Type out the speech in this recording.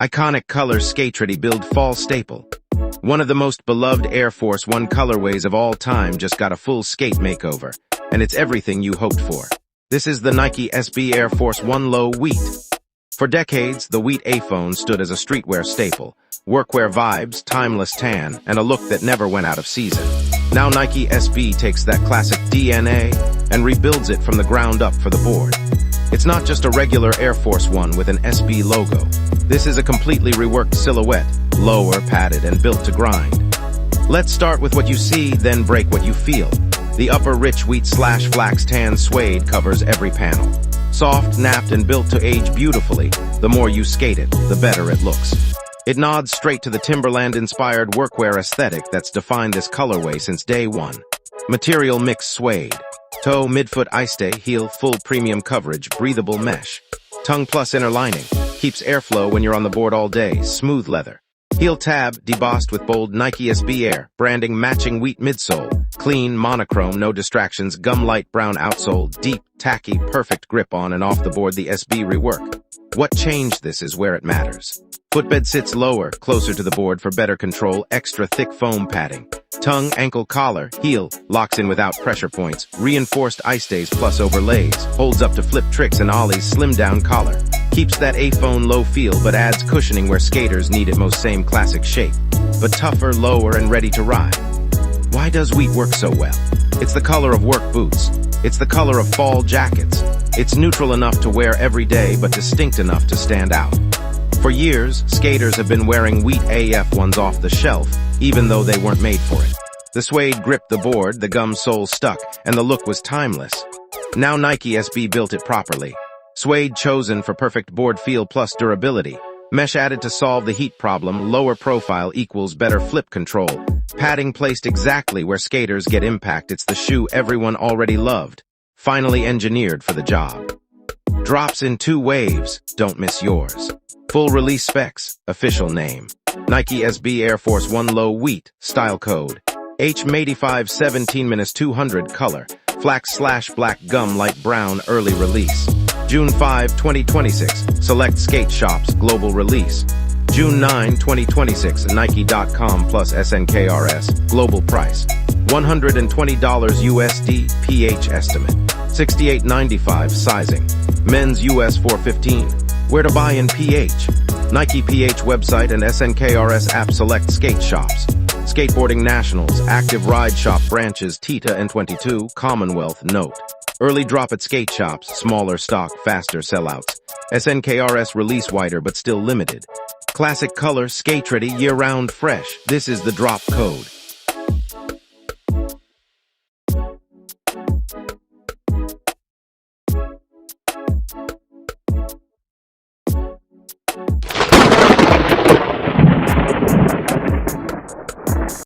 Iconic color skate ready build fall staple. One of the most beloved Air Force One colorways of all time just got a full skate makeover, and it's everything you hoped for. This is the Nike SB Air Force One Low Wheat. For decades, the Wheat A-phone stood as a streetwear staple, workwear vibes, timeless tan, and a look that never went out of season. Now Nike SB takes that classic DNA and rebuilds it from the ground up for the board. It's not just a regular Air Force One with an SB logo. This is a completely reworked silhouette, lower, padded, and built to grind. Let's start with what you see, then break what you feel. The upper rich wheat/flax tan suede covers every panel. Soft, napped, and built to age beautifully. The more you skate it, the better it looks. It nods straight to the Timberland-inspired workwear aesthetic that's defined this colorway since day one. Material mix suede. Toe, midfoot ice-stay, heel, full premium coverage, breathable mesh. Tongue plus inner lining. Keeps airflow when you're on the board all day. Smooth leather. Heel tab, debossed with bold Nike SB Air. Branding matching wheat midsole. Clean, monochrome, no distractions, gum light brown outsole. Deep, tacky, perfect grip on and off the board the SB rework. What changed this is where it matters. Footbed sits lower, closer to the board for better control. Extra thick foam padding. Tongue, ankle, collar, heel, locks in without pressure points. Reinforced ice stays plus overlays. Holds up to flip tricks and ollies. Slim down collar. Keeps that A-phone low feel but adds cushioning where skaters need it most. Same classic shape, but tougher, lower, and ready to ride. Why does wheat work so well? It's the color of work boots. It's the color of fall jackets. It's neutral enough to wear every day but distinct enough to stand out. For years, skaters have been wearing Wheat AF ones off the shelf, even though they weren't made for it. The suede gripped the board, the gum sole stuck, and the look was timeless. Now Nike SB built it properly. Suede chosen for perfect board feel plus durability. Mesh added to solve the heat problem. Lower profile equals better flip control. Padding placed exactly where skaters get impact. It's the shoe everyone already loved. Finally engineered for the job. Drops in 2 waves. Don't miss yours. Full release specs. Official name. Nike SB Air Force One Low Wheat. Style code. HM85 17-200 color. Flax/black gum light brown early release. June 5, 2026. Select skate shops. Global release. June 9, 2026. Nike.com plus SNKRS. Global price. $120 USD. PH estimate. $68.95 sizing. Men's US 415. Where to buy in PH? Nike PH website and SNKRS app. Select skate shops. Skateboarding Nationals, Active Ride Shop branches, Tita and 22, Commonwealth, note. Early drop at skate shops, smaller stock, faster sellouts. SNKRS release wider but still limited. Classic color, skate ready, year-round fresh. This is the drop code.